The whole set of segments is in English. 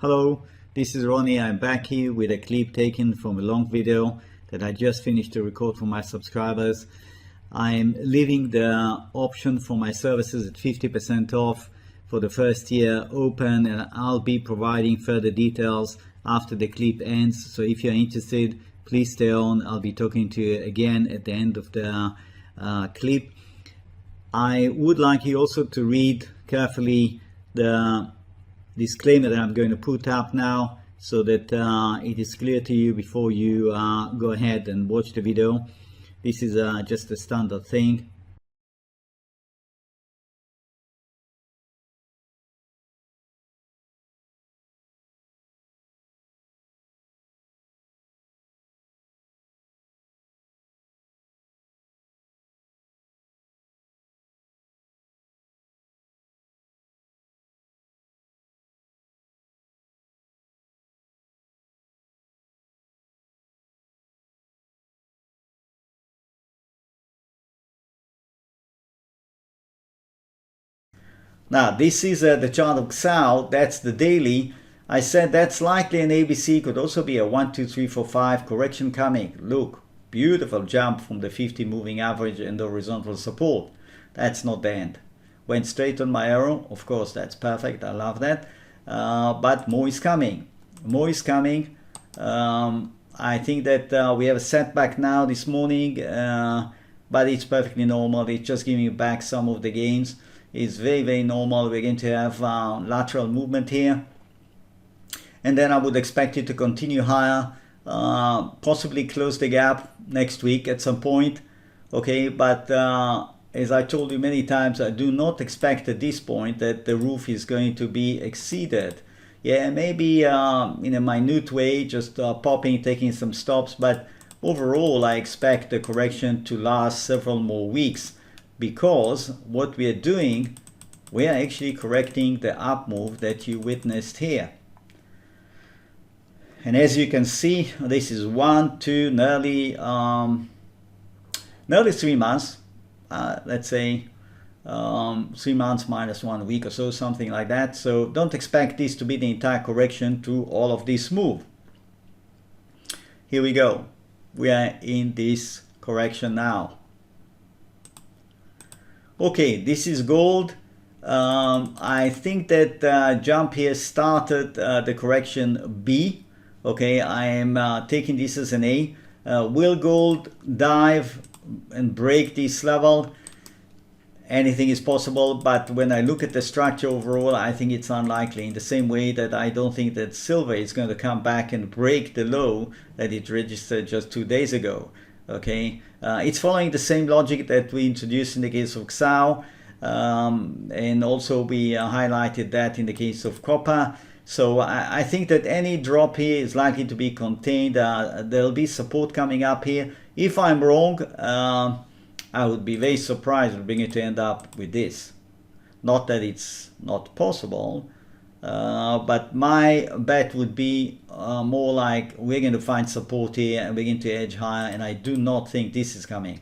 Hello, this is Ronnie. I'm back here with a clip taken from a long video that I just finished to record for my subscribers. I'm leaving the option for my services at 50% off for the first year open, and I'll be providing further details after the clip ends. So if you're interested, please stay on. I'll be talking to you again at the end of the clip. I would like you also to read carefully the disclaimer that I'm going to put up now, so that it is clear to you before you go ahead and watch the video. This is just a standard thing. Now this is the chart of XAU. That's the daily. I said that's likely an ABC, could also be a 1, 2, 3, 4, 5 correction coming. Look, beautiful jump from the 50 moving average and the horizontal support. That's not the end. Went straight on my arrow. Of course, that's perfect. I love that. But more is coming. More is coming. I think that we have a setback now this morning, but it's perfectly normal. It's just giving back some of the gains. It's very normal. We're going to have lateral movement here, and then I would expect it to continue higher, possibly close the gap next week at some point. Okay, but as I told you many times, I do not expect at this point that the roof is going to be exceeded. Yeah, maybe in a minute way, just popping, taking some stops, but overall I expect the correction to last several more weeks, because what we are doing, we are actually correcting the up move that you witnessed here. And as you can see, this is 1, 2, nearly 3 months. Let's say 3 months minus 1 week or so, something like that. So don't expect this to be the entire correction to all of this move. Here we go. We are in this correction now. Okay, this is gold. I think that jump here started the correction B. Okay, I am taking this as an A. Will gold dive and break this level? Anything is possible, but when I look at the structure overall, I think it's unlikely, in the same way that I don't think that silver is going to come back and break the low that it registered just 2 days ago. Okay, it's following the same logic that we introduced in the case of XAU, and also we highlighted that in the case of copper. So I think that any drop here is likely to be contained. There'll be support coming up here. If I'm wrong, I would be very surprised if we're going to end up with this. Not that it's not possible, but my bet would be more like we're going to find support here and we're going to edge higher, and I do not think this is coming.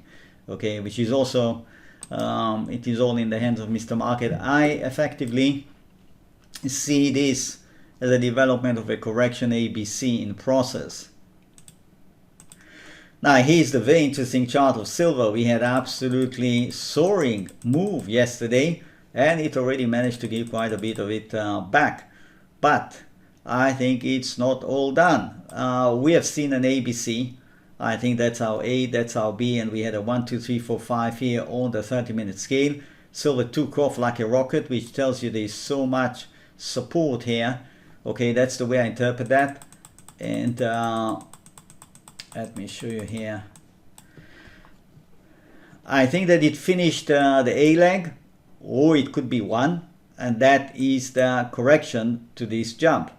Okay, which is also, it is all in the hands of Mr. Market. I effectively see this as a development of a correction ABC in process. Now here's the very interesting chart of silver. We had absolutely soaring move yesterday, and it already managed to give quite a bit of it back. But I think it's not all done. We have seen an ABC. I think that's our A, that's our B, and we had a 1, 2, 3, 4, 5 here on the 30-minute scale. Silver took off like a rocket, which tells you there's so much support here. Okay, that's the way I interpret that. And let me show you here. I think that it finished the A leg, or it could be 1, and that is the correction to this jump.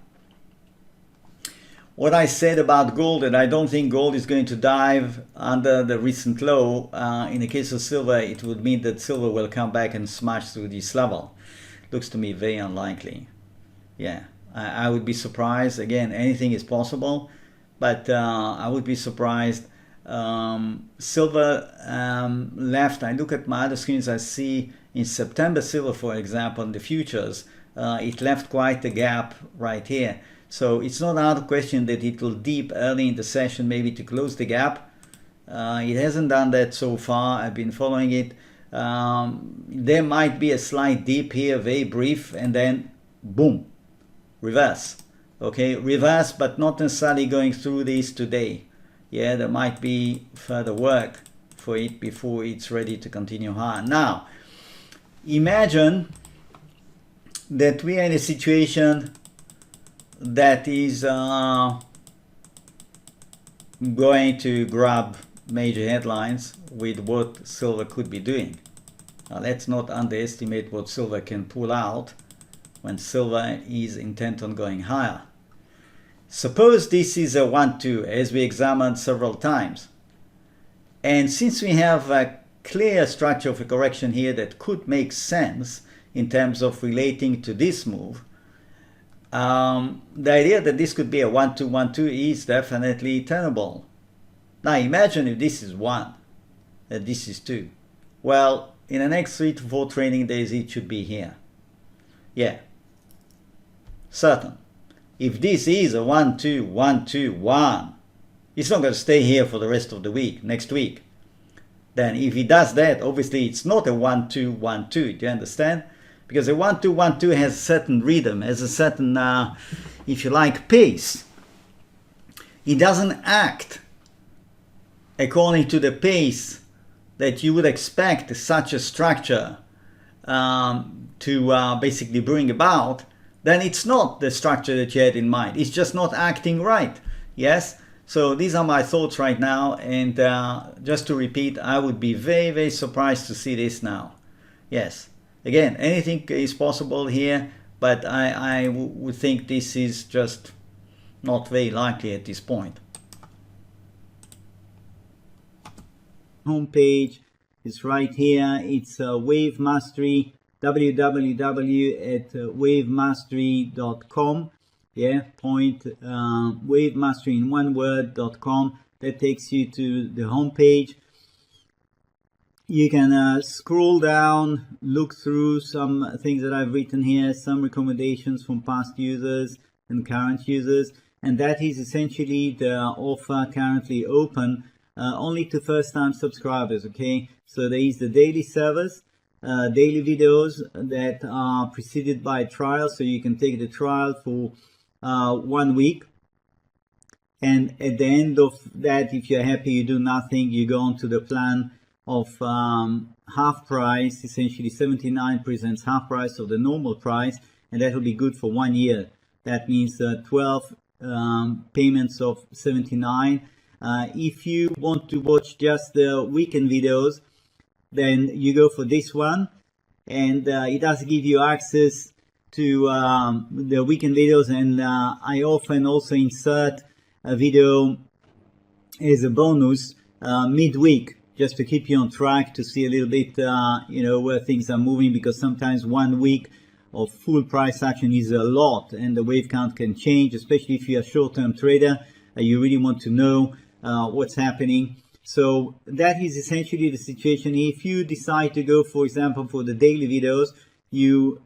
What I said about gold, that I don't think gold is going to dive under the recent low, in the case of silver, it would mean that silver will come back and smash through this level. Looks to me very unlikely. Yeah, I would be surprised. Again, anything is possible, but I would be surprised. Silver left. I look at my other screens, I see in September silver, for example, in the futures, It left quite a gap right here. So it's not out of question that it will dip early in the session, maybe to close the gap. It hasn't done that so far. I've been following it. There might be a slight dip here, very brief, and then boom, reverse. Okay, reverse, but not necessarily going through this today. Yeah, there might be further work for it before it's ready to continue higher. Now, imagine that we are in a situation that is going to grab major headlines with what silver could be doing. Now, let's not underestimate what silver can pull out when silver is intent on going higher. Suppose this is a 1-2, as we examined several times. And since we have a clear structure of a correction here that could make sense in terms of relating to this move, the idea that this could be a 1-2-1-2 is definitely tenable. Now imagine if this is 1, and this is 2. Well, in the next 3 to 4 trading days, it should be here. Yeah, certain. If this is a 1-2-1-2-1, it's not going to stay here for the rest of the week, next week. Then if it does that, obviously it's not a 1-2-1-2, do you understand? Because a 1-2-1-2 has a certain rhythm, has a certain, if you like, pace. It doesn't act according to the pace that you would expect such a structure to basically bring about. Then it's not the structure that you had in mind. It's just not acting right. Yes? So these are my thoughts right now. And just to repeat, I would be very, very surprised to see this now. Yes. Again, anything is possible here, but I would think this is just not very likely at this point. Homepage is right here. It's Wave Mastery. www.wavemastery.com. Yeah, wavemastery in one word.com. That takes you to the home page. You can scroll down, look through some things that I've written here, some recommendations from past users and current users, and that is essentially the offer currently open only to first-time subscribers. Okay, so there is the daily service. Daily videos that are preceded by a trial, so you can take the trial for 1 week, and at the end of that, if you're happy, you do nothing, you go on to the plan of half price. Essentially 79 presents half price of the normal price, and that will be good for 1 year. That means 12 payments of 79. If you want to watch just the weekend videos, then you go for this one, and it does give you access to the weekend videos, and I often also insert a video as a bonus midweek, just to keep you on track, to see a little bit where things are moving, because sometimes 1 week of full price action is a lot, and the wave count can change, especially if you're a short-term trader. You really want to know what's happening. So that is essentially the situation. If you decide to go, for example, for the daily videos, you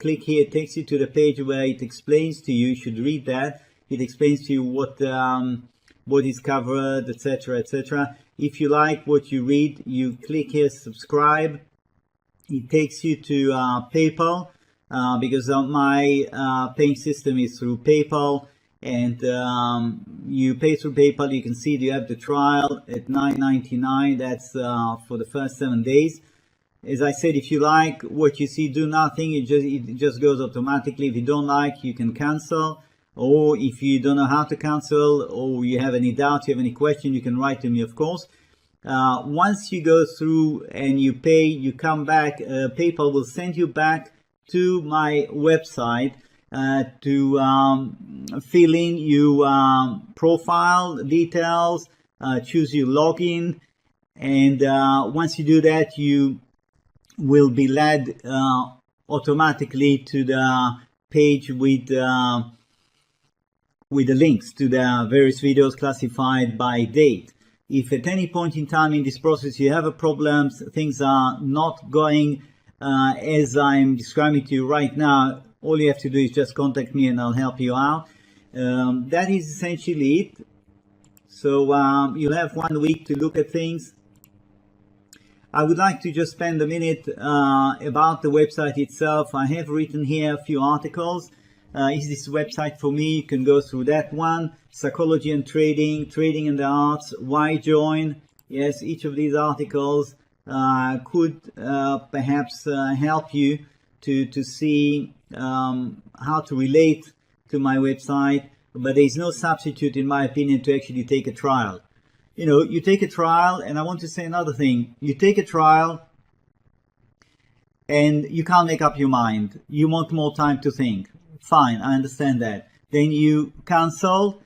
click here. It takes you to the page where it explains to you. You should read that. It explains to you what is covered, etc., etc. If you like what you read, you click here, subscribe. It takes you to PayPal, because my paying system is through PayPal. And you pay through PayPal. You can see you have the trial at $9.99. That's for the first 7 days. As I said, if you like what you see, do nothing. It just goes automatically. If you don't like, you can cancel. Or if you don't know how to cancel, or you have any doubt, you have any question, you can write to me, of course. Once you go through and you pay, you come back. PayPal will send you back to my website to fill in your profile details, choose your login, and once you do that, you will be led automatically to the page with the links to the various videos classified by date. If at any point in time in this process you have a problem, things are not going as I'm describing to you right now, all you have to do is just contact me and I'll help you out. That is essentially it. So you'll have 1 week to look at things. I would like to just spend a minute about the website itself. I have written here a few articles. Is this website for me? You can go through that one. Psychology and trading, trading and the arts, why join? Yes, each of these articles could perhaps help you to see how to relate to my website, but there is no substitute, in my opinion, to actually take a trial. You know, you take a trial, and I want to say another thing. You take a trial and you can't make up your mind. You want more time to think. Fine, I understand that. Then you cancel,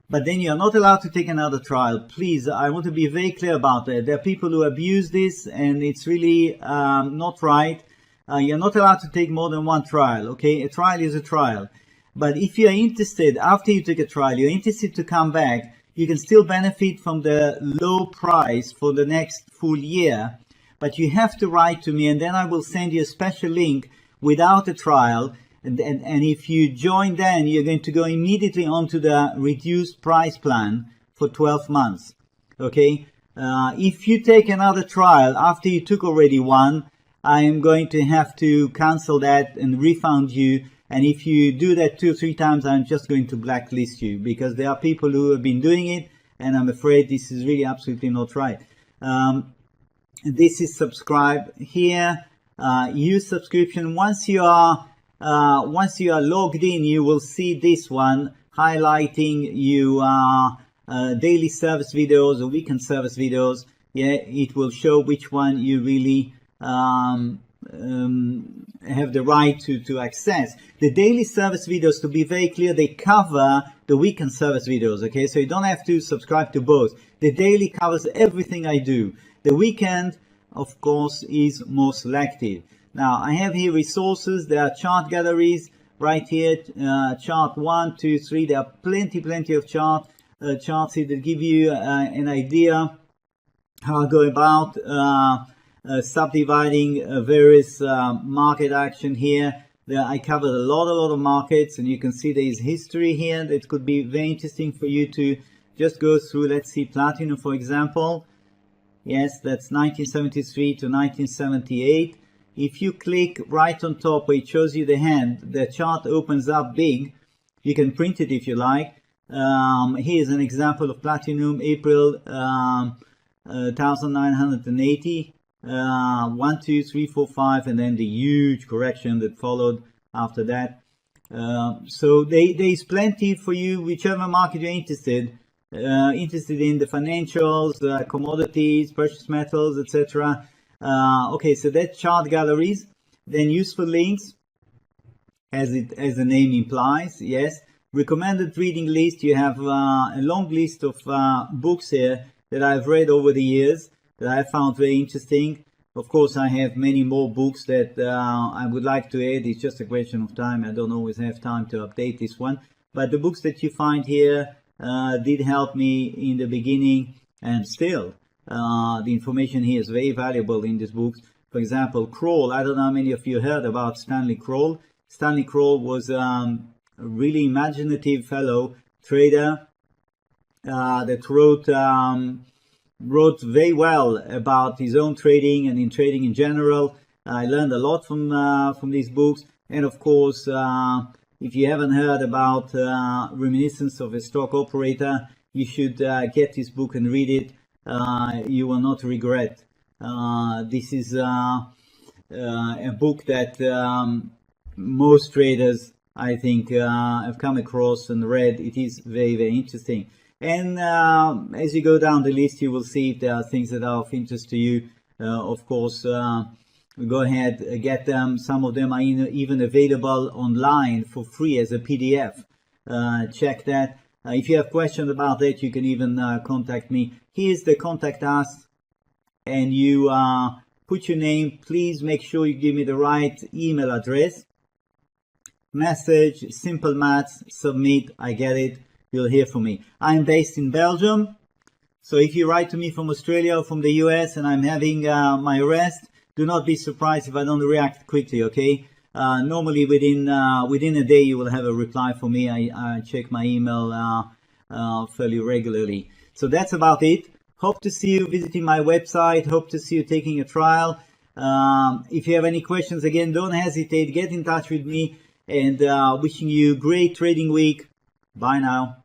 but then you're not allowed to take another trial. Please, I want to be very clear about that. There are people who abuse this, and it's really not right. You're not allowed to take more than one trial, okay? A trial is a trial. But if you're interested, after you take a trial, you're interested to come back, you can still benefit from the low price for the next full year, but you have to write to me, and then I will send you a special link without a trial. And if you join, then you're going to go immediately onto the reduced price plan for 12 months. Okay? If you take another trial after you took already one, I am going to have to cancel that and refund you. And if you do that 2 or 3 times, I'm just going to blacklist you, because there are people who have been doing it, and I'm afraid this is really absolutely not right. This is subscribe here. Use subscription. Once you are logged in, you will see this one highlighting you daily service videos or weekend service videos. Yeah, it will show which one you really have the right to access. The daily service videos, to be very clear, they cover the weekend service videos, okay? So you don't have to subscribe to both. The daily covers everything I do. The weekend, of course, is more selective. Now, I have here resources. There are chart galleries right here, chart 1, 2, 3. There are plenty of charts here that give you an idea how I go about subdividing various market action here. I covered a lot of markets, and you can see there is history here that could be very interesting for you to just go through. Let's see, platinum, for example. Yes, that's 1973 to 1978. If you click right on top where it shows you the hand, the chart opens up big. You can print it if you like. Here's an example of platinum, April 1980. 1, 2, 3, 4, 5, and then the huge correction that followed after that. So there is plenty for you, whichever market you're interested in, the financials, commodities, precious metals, etc. Okay, so that's chart galleries. Then useful links, as the name implies. Yes, recommended reading list. You have a long list of books here that I've read over the years that I found very interesting. Of course, I have many more books that I would like to add. It's just a question of time. I don't always have time to update this one. But the books that you find here did help me in the beginning, and still the information here is very valuable in these books. For example, Kroll. I don't know how many of you heard about Stanley Kroll. Stanley Kroll was a really imaginative fellow trader that wrote very well about his own trading and in trading in general. I learned a lot from these books. And of course, if you haven't heard about Reminiscence of a Stock Operator, you should get this book and read it. You will not regret. This is a book that most traders, I think, have come across and read. It is very interesting. And as you go down the list, you will see if there are things that are of interest to you. Of course, go ahead, get them. Some of them are even available online for free as a PDF. Check that. If you have questions about that, you can even contact me. Here's the contact us, and you put your name. Please make sure you give me the right email address. Message, simple maths, submit, I get it. You'll hear from me. I'm based in Belgium, so if you write to me from Australia or from the US and I'm having my rest, do not be surprised if I don't react quickly, okay? Normally within a day you will have a reply from me. I check my email fairly regularly. So that's about it. Hope to see you visiting my website. Hope to see you taking a trial. If you have any questions, again, don't hesitate. Get in touch with me, and wishing you a great trading week. Bye now.